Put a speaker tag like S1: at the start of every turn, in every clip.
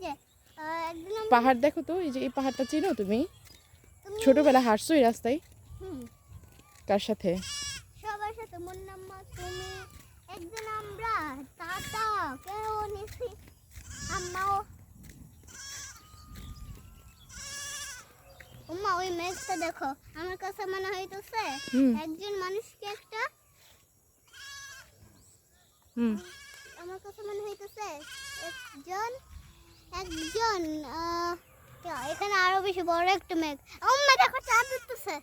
S1: যে
S2: পাহাড় দেখো তো, এই যে এই পাহাড়টা চিনো তুমি? ছোটবেলা হাঁটছো এই রাস্তায়? কার সাথে?
S1: সবার সাথে। মুন্নাম্মা, তুমি, একদিন আমরা তাতা কেউ নিছি, আম্মাও। উম্মা ওই মেঘটা দেখো, আমার কাছে মনে হইতেছে একজন মানুষকে একটা আমার কাছে মনে হইতেছে একজন এখানে আরো বেশি বড় একটা মেঘ। উম্মা দেখো চাঁদ উঠতেছে।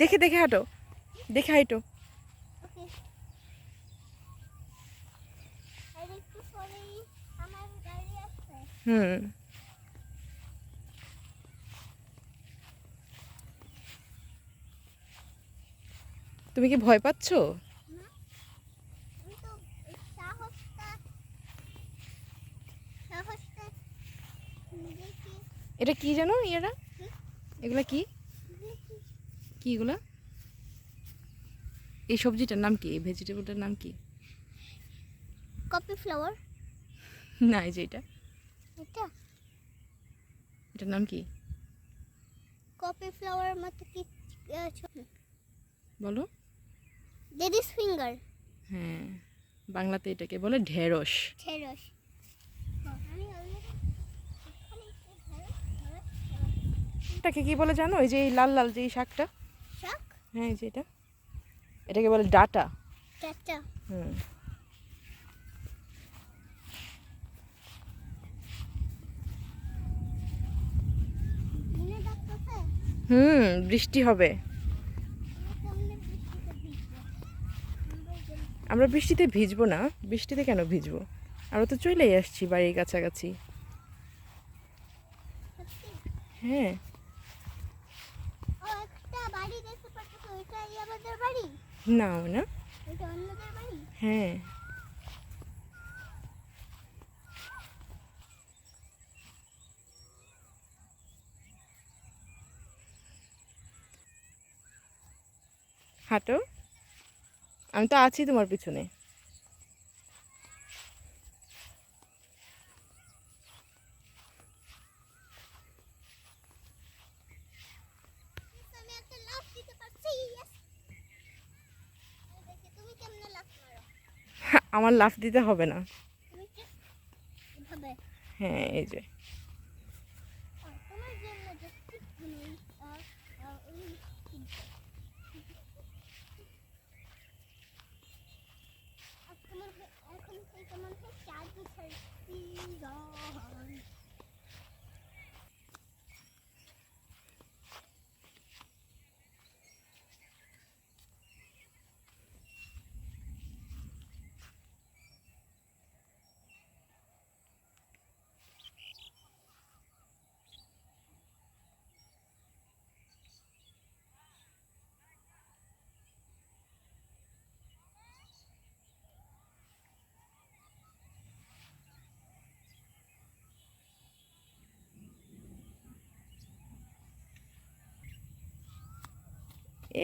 S2: দেখে দেখে হাঁটো, দেখে হাঁটো। তুমি কি ভয় পাচ্ছ? এটা কি জানো ইয়েরা? এগুলা কি? কি এগুলা? এই সবজিটার নাম কি? এই ভেজিটেবলটার নাম কি?
S1: Copy flower.
S2: না, এই যে এটার নাম কি?
S1: কপি ফ্লাওয়ার মতো কি
S2: বলো।
S1: Ladies finger.
S2: হ্যাঁ, বাংলাতে এটাকে বলে ঢেঁড়স।
S1: ঢেঁড়স।
S2: এটাকে কি বলে জানো? এই যে এই লাল লাল যে শাকটা।
S1: শাক?
S2: হ্যাঁ, এই যে এটাকে বলে ডাটা।
S1: ডাটা।
S2: বৃষ্টি হবে। আমরা বৃষ্টিতে ভিজবো না। বৃষ্টিতে কেন ভিজবো? আমরা তো চলেই আসছি বাড়ির কাছাকাছি। হ্যাঁ। না না, হ্যাঁ। হাঁটো, আমি তো আছি তোমার পিছনে। আমার লাফ দিতে হবে না। হ্যাঁ, এই যে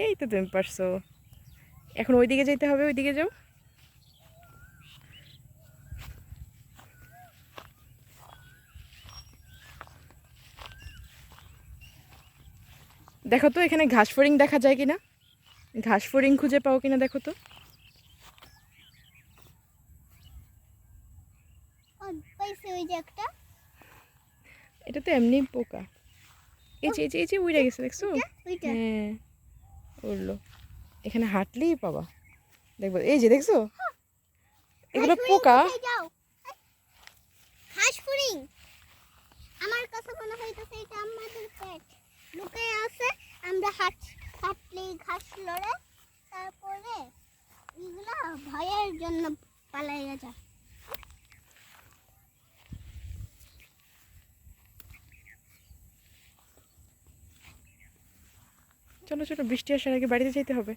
S2: এই তো তুমি পারছো। এখন ওইদিকে যেতে হবে, ওইদিকে যাও। দেখো তো এখানে ঘাস ফড়িং দেখা যায় কিনা, ঘাস ফড়িং খুঁজে পাও কিনা দেখো তো। এটা তো এমনি পোকা। এই যে এই যে উড়ে গেছে, দেখছো? হ্যাঁ, উড়লো। এখানে হাঁটলেই পাবা, দেখবো। এই যে দেখছো, এগুলো পোকা।
S1: ঘাস ফড়িং। আমার কাছে মনে হইতেছে এটা আমাদের পেট লুকিয়ে আছে। আমরা হাঁটলে ঘাস লড়ে, তারপরে এগুলা ভয়ের জন্য পালাইয়া যায়।
S2: চলো চলো, বৃষ্টি আসার আগে বাড়িতে যেতে হবে।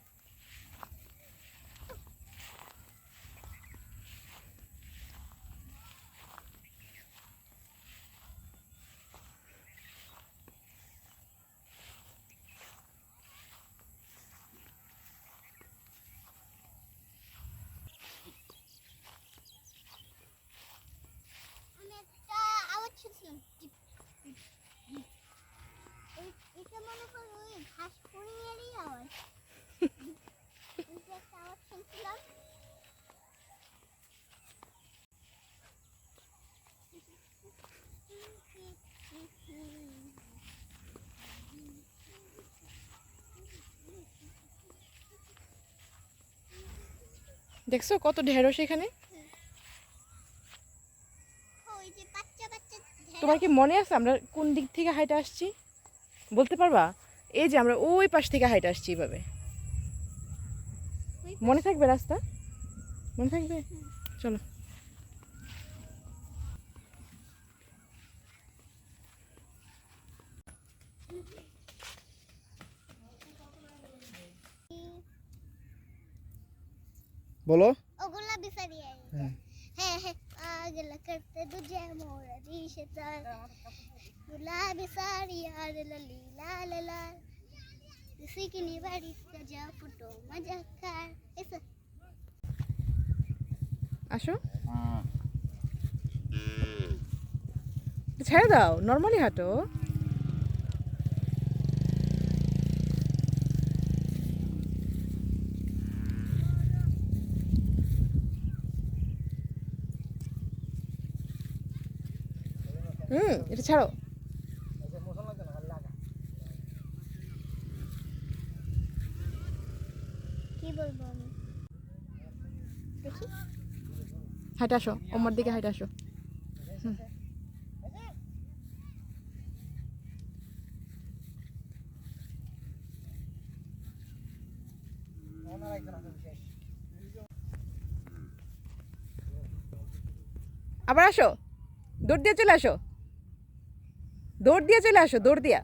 S1: এটা মনে হয় ওই ঘাস ফড়িংয়েরই আওয়াজ। এই যে একটা আওয়াজ শুনছিলাম।
S2: দেখছো কত ঢেঁড়স এখানে?
S1: ওই যে বাচ্চা বাচ্চা
S2: তোমার কি মনে আছে আমরা কোন দিক থেকে হাইটে আসছি? বলতে পারবা? এই যে আমরা ওই পাশ থেকে হাইটে আসছি এইভাবে। মনে থাকবে রাস্তা? মনে থাকবে? চলো।
S3: বলো।
S1: ওগুলা বিচারি আই। হ্যাঁ হ্যাঁ আগলা করতে দুজে মোরা রিশতা গুলাবি সারি আর ললি লাল লাল সিকিনি বাড়ি যা ফুটো মজা কর এসে
S2: আসো। ছেড়ে দাও, নর্মালি হাঁটো। এটা ছাড়ো।
S1: কি বলবো আমি দেখি
S2: হাইটে আসো, ওমার দিকে হাইটে আসো। আবার আসো, দৌড় দিয়ে চলে আসো, দৌড় দিয়ে চলে আসো, দৌড় দিয়া।